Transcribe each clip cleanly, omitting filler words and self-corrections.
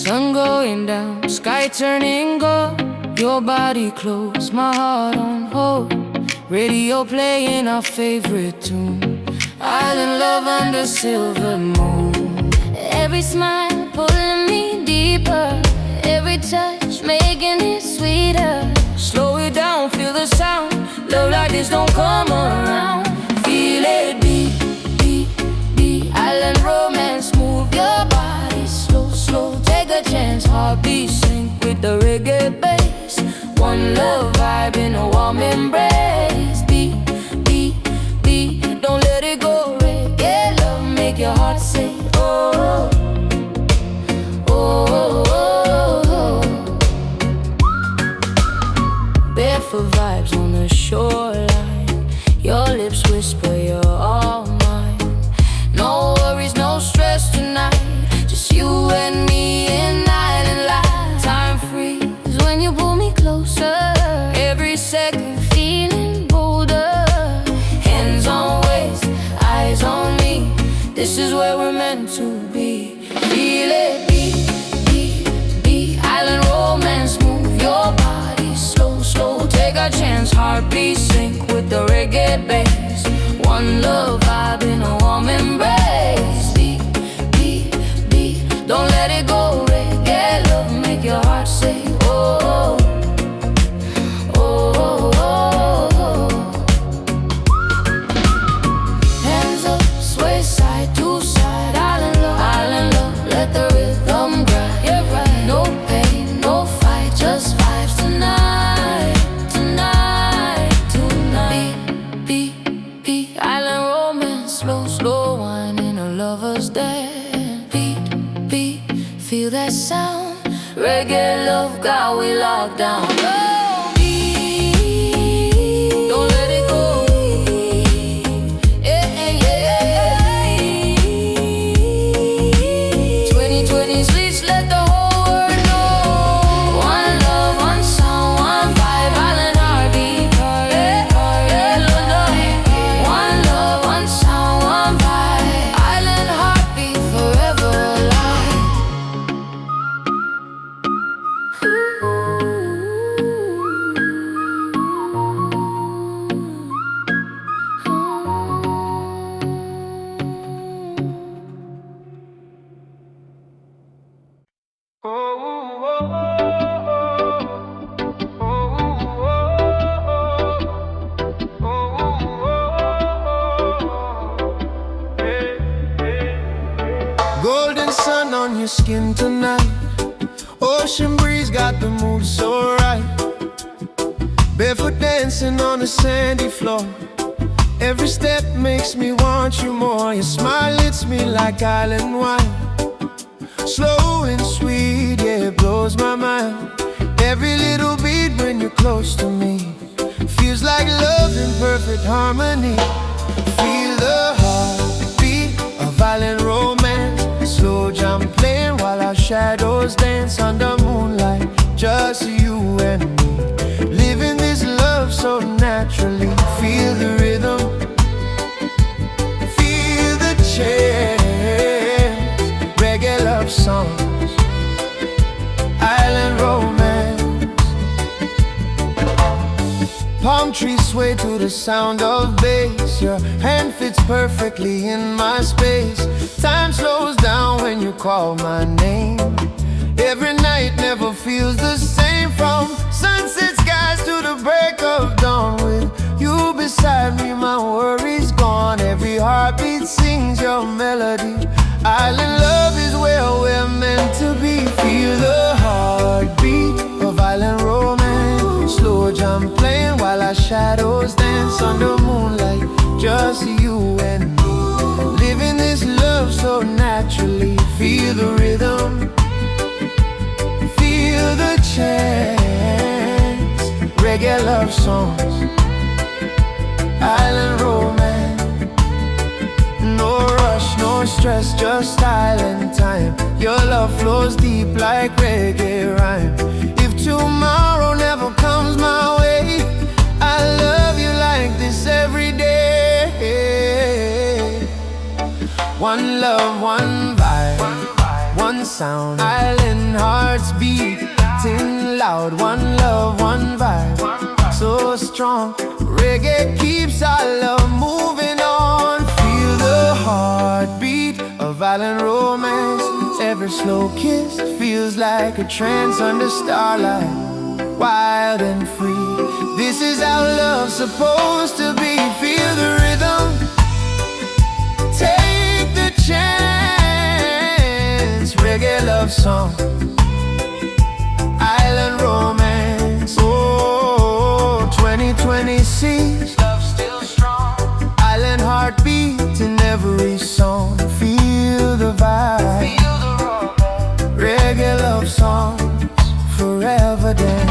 Sun going down, sky turning gold. Your body close, my heart on hold. Radio playing our favorite tune. Island love under silver moon. Every smile pulling me deeper, every touch making it sweeter. Slow it down, feel the sound. Love like this don't come around. Feel it beat, beat, beat. Island romance, move your body slow, slow. Take a chance, heartbeat sync with the reggae bass. One love vibe in a warm embrace. Beat, beat, beat. Don't let it go. Reggae love make your heart say oh, oh, oh, oh. Barefoot vibes on the shoreline. Your lips whisper you're all mine. No worries, no stress tonight. Just you and me in island life. Time freeze when you pull me closer. Every second feeling bolder. Hands on waist, eyes on me. This is where we're meant to be. Feel it beat, beat, beat. Island romance, move your body slow, slow. Take a chance, heartbeat sync with the reggae bass. One love vibe in a warm embrace. Beat, beat, beat. Don't let it go. Reggae love make your heart say oh, oh, oh, oh, oh. Hands up, sway side to side. Island love, let the rhythm grind. Yeah, right. No pain, no fight, just vibes tonight, tonight, tonight. Beat, beat, beat. Island romance, slow, slow wine in a lover's dance. Beat, beat, feel that sound. Reggae love got we locked down. Oh, beat, don't let it go. Yeah, yeah, yeah, yeah. 2020's leash, let the whole world know. One love, one sound, one vibe. Island heartbeat, heartbeat, heartbeat. One love, one sound, one vibe. Island heartbeat, forever alive. Golden sun on your skin tonight. Ocean breeze got the mood so right. Barefoot dancing on the sandy floor. Every step makes me want you more. Your smile hits me like island wine. Slow and sweet, yeah, it blows my mind. Every little beat when you're close to me feels like love in perfect harmony. Feel the heartbeat of island romance. Slow jam playing while our shadows dance under moonlight. Just you and me, living this love so naturally. Feel the rhythm, feel the chant. Reggae love songs, island romance. Palm trees sway to the sound of bass. Your hand fits perfectly in my space. Time slows down when you call my name. Every night never feels the same. From sunset skies to the break of dawn. With you beside me, my worries gone. Every heartbeat sings your melody. Island love is where we're meant to be. Feel the heartbeat of island romance. Slow jam playing while our shadows dance under moonlight. Just you and me, living this love so naturally. Feel the rhythm, feel the chants. Reggae love songs, island romance. No rush, no stress, just island time. Your love flows deep like reggae rhyme. If tomorrow never comes my way, I love you like this every day. One love, one vibe, one one sound. Island hearts beating loud. One love, one vibe, so strong. Reggae keeps our love moving on. Feel the heartbeat of island romance. Every slow kiss feels like a trance under starlight, wild and free. This is how love's supposed to be. Feel the rhythm, take the chance. Reggae love song, island romance. Oh, 2026, love still strong. Island heartbeat in every song. Feel the vibe, reggae love songs, forever dance.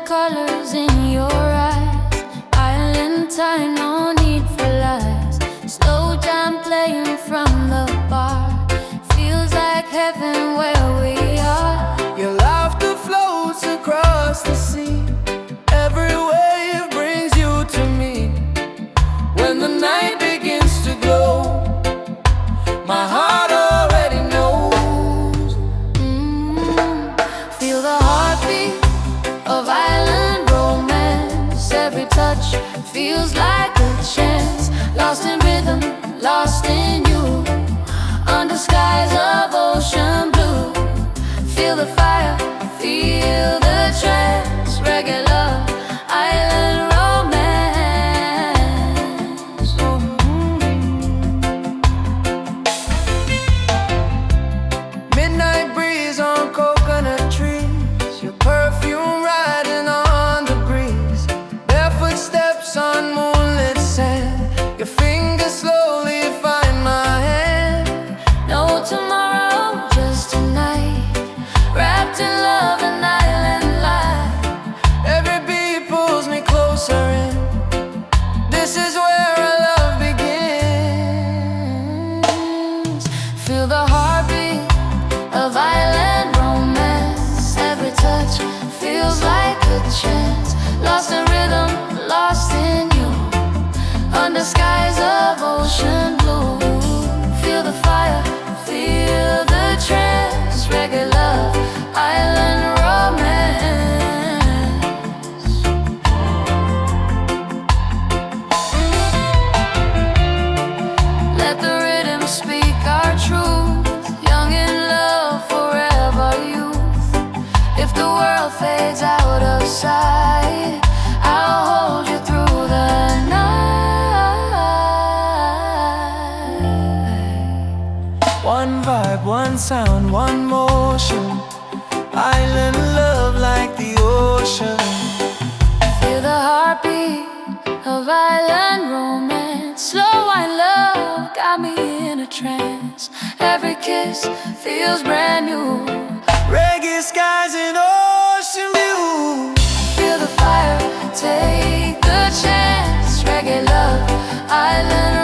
Colors in your eyes, island time, no need for lies. Slow jam playing from the bar, feels like heaven where we are. Your laughter floats across the sea, every wave brings you to me. When the night begins to glow, my heart already knows. Feel the heartbeat of island romance. Every touch feels like a chance. Lost in rhythm, lost in you, under skies of ocean blue. Feel the fire, feel the trance. Reggae love, island romance. Midnight breeze on coconut trees, your perfume riding on the breeze. Barefoot steps on moonlit sand, your fingers slowly find my hand. No tomorrow, just tonight, wrapped in love and island life. Every beat pulls me closer in. This is where our love begins. Feel the heartbeat of island romance. Every touch feels like a chance. Lost in rhythm, lost in you, under skies of ocean blue. Feel the fire, feel the trance. Reggae love, island romance. Let the rhythm speak our truth. Young in love, forever youth. If the world fades out of sight, I'll hold you through the night. One vibe, one sound, one motion. Island love like the ocean. Feel the heartbeat of island romance. Slow wine love got me in a trance. Every kiss feels brand new. Reggae skies and ocean view. Feel the fire, take the chance. Reggae love, island